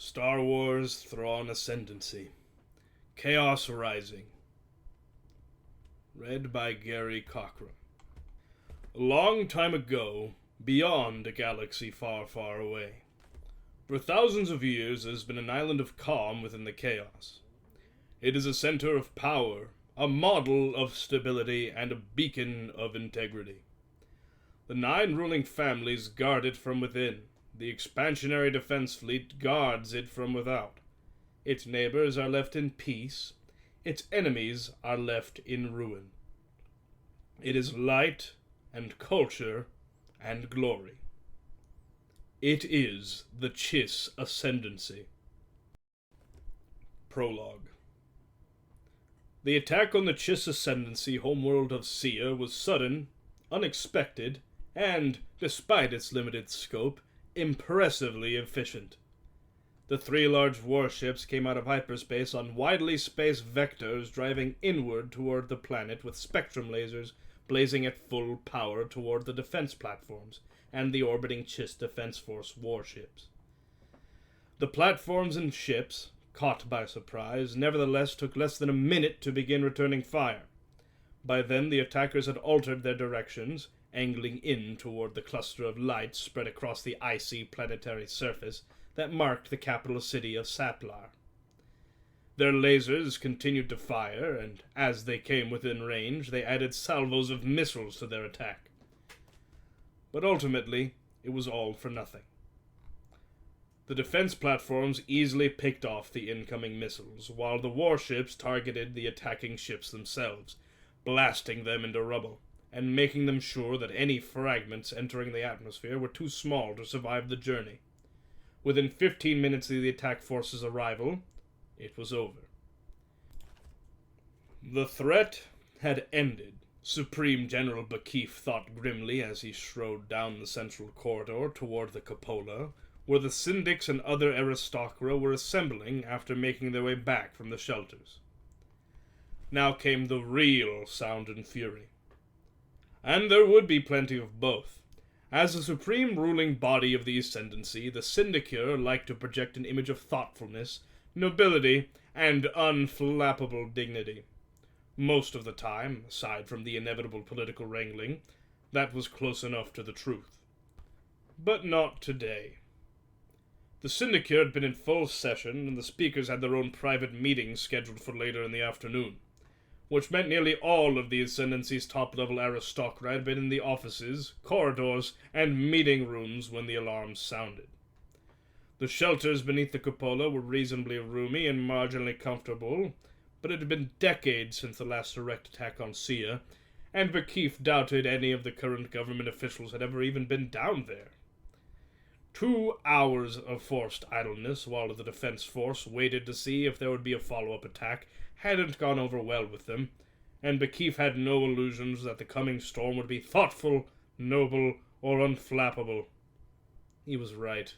Star Wars Thrawn Ascendency. Chaos Rising. Read by Gary Cochran. A long time ago, beyond a galaxy far, far away, for thousands of years there has been an island of calm within the chaos. It is a center of power, a model of stability, and a beacon of integrity. The 9 ruling families guard it from within. The expansionary defense fleet guards it from without. Its neighbors are left in peace. Its enemies are left in ruin. It is light and culture and glory. It is the Chiss Ascendency. Prologue. The attack on the Chiss Ascendency homeworld of Sia was sudden, unexpected, and, despite its limited scope, impressively efficient. The 3 large warships came out of hyperspace on widely spaced vectors driving inward toward the planet with spectrum lasers blazing at full power toward the defense platforms and the orbiting Chiss Defense Force warships. The platforms and ships, caught by surprise, nevertheless took less than a minute to begin returning fire. By then the attackers had altered their directions, angling in toward the cluster of lights spread across the icy planetary surface that marked the capital city of Satlar. Their lasers continued to fire, and as they came within range, they added salvos of missiles to their attack. But ultimately, it was all for nothing. The defense platforms easily picked off the incoming missiles, while the warships targeted the attacking ships themselves, blasting them into rubble, and making them sure that any fragments entering the atmosphere were too small to survive the journey. Within 15 minutes of the attack force's arrival, it was over. The threat had ended, Supreme General Bakif thought grimly as he strode down the central corridor toward the cupola, where the syndics and other aristocra were assembling after making their way back from the shelters. Now came the real sound and fury. And there would be plenty of both. As the supreme ruling body of the Ascendency, the Syndicure liked to project an image of thoughtfulness, nobility, and unflappable dignity. Most of the time, aside from the inevitable political wrangling, that was close enough to the truth. But not today. The Syndicure had been in full session, and the speakers had their own private meetings scheduled for later in the afternoon, which meant nearly all of the Ascendancy's top-level aristocrat had been in the offices, corridors, and meeting rooms when the alarms sounded. The shelters beneath the cupola were reasonably roomy and marginally comfortable, but it had been decades since the last direct attack on Sia, and Bakif doubted any of the current government officials had ever even been down there. 2 hours of forced idleness while the defense force waited to see if there would be a follow-up attack hadn't gone over well with them, and Bakif had no illusions that the coming storm would be thoughtful, noble, or unflappable. He was right.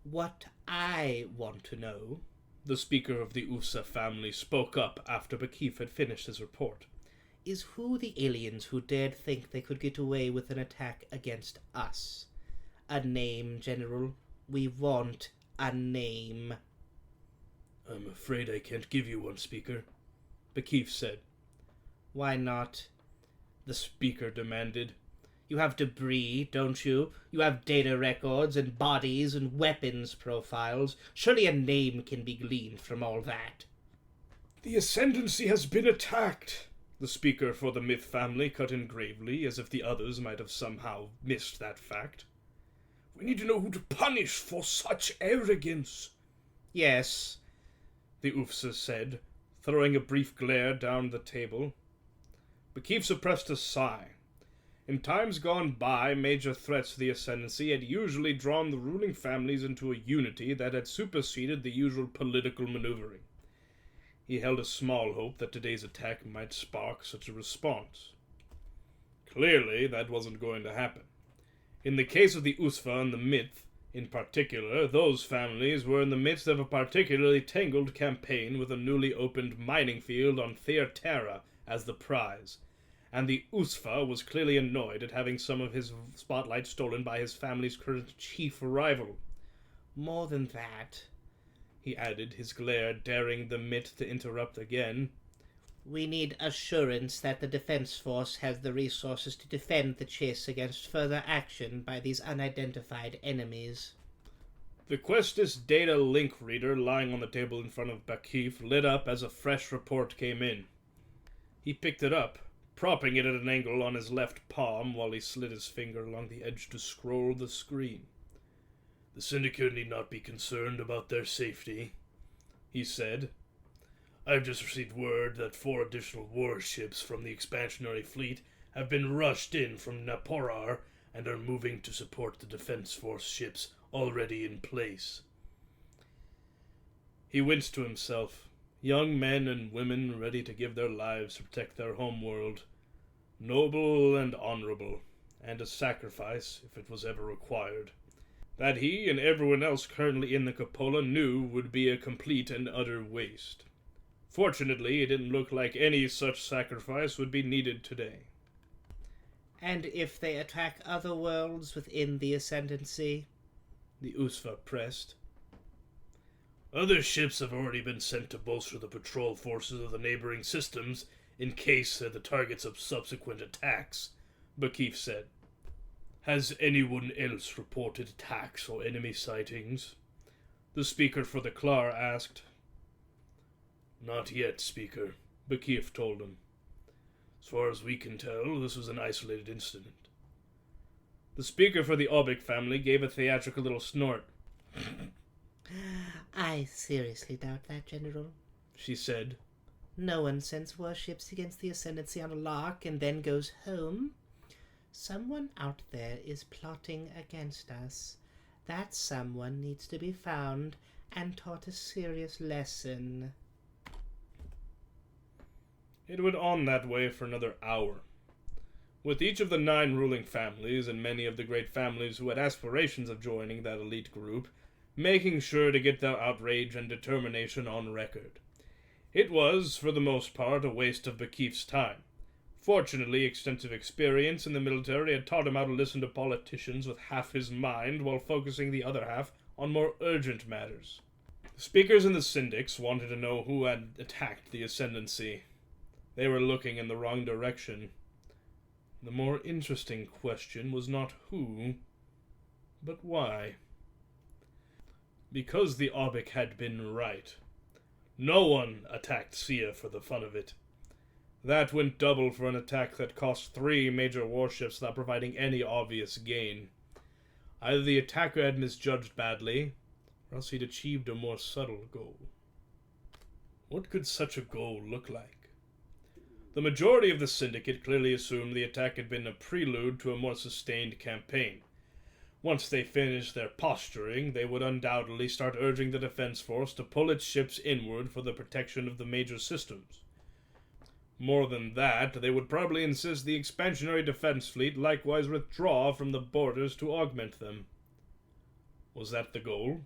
What I want to know, the speaker of the Usa family spoke up after Bakif had finished his report, is who the aliens who dared think they could get away with an attack against us. A name, General. We want a name. I'm afraid I can't give you one, Speaker, Bakif said. Why not? The Speaker demanded. You have debris, don't you? You have data records and bodies and weapons profiles. Surely a name can be gleaned from all that. The Ascendancy has been attacked, the Speaker for the Myth family cut in gravely, as if the others might have somehow missed that fact. We need to know who to punish for such arrogance. Yes, the Ufsa said, throwing a brief glare down the table. Bakif suppressed a sigh. In times gone by, major threats to the Ascendancy had usually drawn the ruling families into a unity that had superseded the usual political maneuvering. He held a small hope that today's attack might spark such a response. Clearly, that wasn't going to happen. In the case of the Usfa and the Myth, in particular, those families were in the midst of a particularly tangled campaign with a newly opened mining field on Theatera as the prize, and the Usfa was clearly annoyed at having some of his spotlight stolen by his family's current chief rival. More than that, he added, his glare daring the Mitt to interrupt again. We need assurance that the Defense Force has the resources to defend the Chiss against further action by these unidentified enemies. The Questis data link reader lying on the table in front of Bakif lit up as a fresh report came in. He picked it up, propping it at an angle on his left palm while he slid his finger along the edge to scroll the screen. "The Syndicate need not be concerned about their safety," he said. "I've just received word that 4 additional warships from the expansionary fleet have been rushed in from Naporar and are moving to support the Defense Force ships already in place." He winced to himself. Young men and women ready to give their lives to protect their homeworld. Noble and honorable, and a sacrifice if it was ever required. That he and everyone else currently in the cupola knew would be a complete and utter waste. Fortunately, it didn't look like any such sacrifice would be needed today. And if they attack other worlds within the Ascendency? The USFA pressed. "Other ships have already been sent to bolster the patrol forces of the neighboring systems in case they're the targets of subsequent attacks," Bakif said. "Has anyone else reported attacks or enemy sightings?" the speaker for the Klar asked. "Not yet, Speaker," Bakif told him. "As far as we can tell, this was an isolated incident." The speaker for the Obic family gave a theatrical little snort. "I seriously doubt that, General," she said. "No one sends warships against the Ascendency on a lark and then goes home. Someone out there is plotting against us. That someone needs to be found and taught a serious lesson." It went on that way for another hour, with each of the 9 ruling families and many of the great families who had aspirations of joining that elite group making sure to get their outrage and determination on record. It was, for the most part, a waste of Bakif's time. Fortunately, extensive experience in the military had taught him how to listen to politicians with half his mind while focusing the other half on more urgent matters. The speakers and the syndics wanted to know who had attacked the Ascendency. They were looking in the wrong direction. The more interesting question was not who, but why. Because the Obic had been right. No one attacked Sia for the fun of it. That went double for an attack that cost 3 major warships without providing any obvious gain. Either the attacker had misjudged badly, or else he'd achieved a more subtle goal. What could such a goal look like? The majority of the Syndicate clearly assumed the attack had been a prelude to a more sustained campaign. Once they finished their posturing, they would undoubtedly start urging the Defense Force to pull its ships inward for the protection of the major systems. More than that, they would probably insist the expansionary defense fleet likewise withdraw from the borders to augment them. Was that the goal?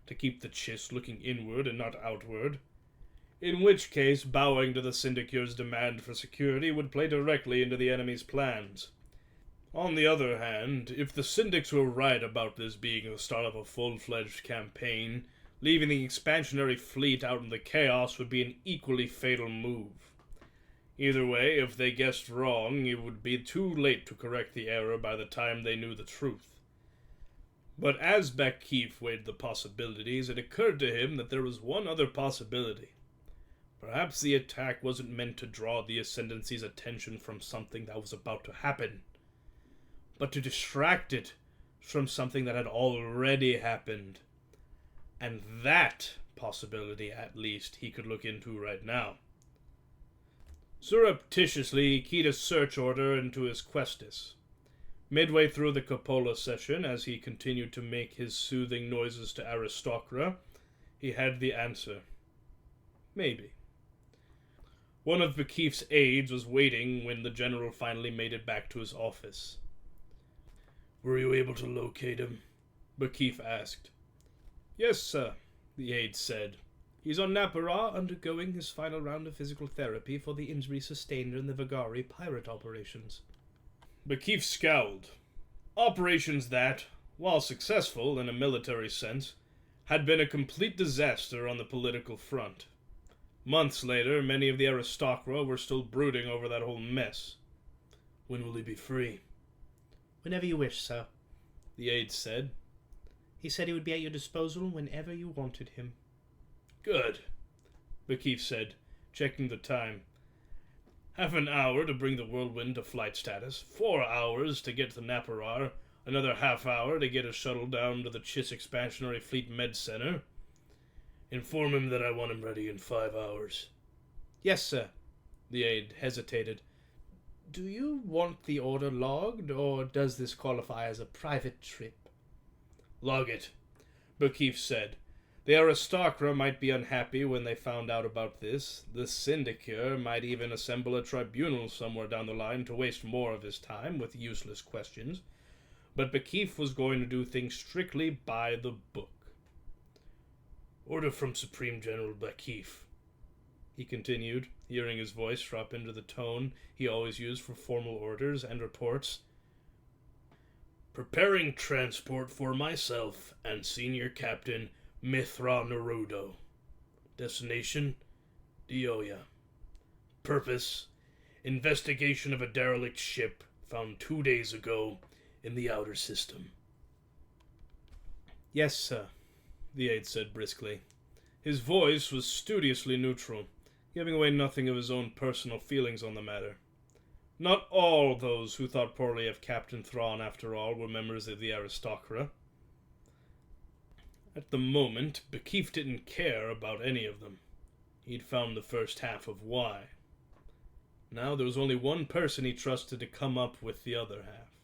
To keep the Chiss looking inward and not outward? In which case, bowing to the Syndicure's demand for security would play directly into the enemy's plans. On the other hand, if the Syndics were right about this being the start of a full-fledged campaign, leaving the expansionary fleet out in the chaos would be an equally fatal move. Either way, if they guessed wrong, it would be too late to correct the error by the time they knew the truth. But as Bakif weighed the possibilities, it occurred to him that there was one other possibility. Perhaps the attack wasn't meant to draw the Ascendency's attention from something that was about to happen, but to distract it from something that had already happened. And that possibility, at least, he could look into right now. Surreptitiously, he keyed a search order into his Questis. Midway through the cupola session, as he continued to make his soothing noises to Aristocra, he had the answer. Maybe. One of Bakif's aides was waiting when the general finally made it back to his office. "Were you able to locate him?" Bakif asked. "Yes, sir," the aide said. "He's on Napara undergoing his final round of physical therapy for the injury sustained in the Vigari pirate operations." Bakif scowled. Operations that, while successful in a military sense, had been a complete disaster on the political front. Months later, many of the aristocra were still brooding over that whole mess. "When will he be free?" "Whenever you wish, sir," the aide said. "He said he would be at your disposal whenever you wanted him." "Good," Bakif said, checking the time. "Half an hour to bring the Whirlwind to flight status, 4 hours to get to Naparar, another half hour to get a shuttle down to the Chiss Expansionary Fleet Med Center. Inform him that I want him ready in 5 hours." "Yes, sir." The aide hesitated. "Do you want the order logged, or does this qualify as a private trip?" "Log it," Bakif said. The aristocra might be unhappy when they found out about this. The Syndicure might even assemble a tribunal somewhere down the line to waste more of his time with useless questions. But Bakif was going to do things strictly by the book. "Order from Supreme General Bakif," he continued, hearing his voice drop into the tone he always used for formal orders and reports. "Preparing transport for myself and Senior Captain Mithra Narudo. Destination, Dioya. Purpose, investigation of a derelict ship found 2 days ago in the outer system." "Yes, sir," the aide said briskly. His voice was studiously neutral, giving away nothing of his own personal feelings on the matter. Not all those who thought poorly of Captain Thrawn, after all, were members of the aristocra. At the moment, Bakif didn't care about any of them. He'd found the first half of why. Now there was only one person he trusted to come up with the other half.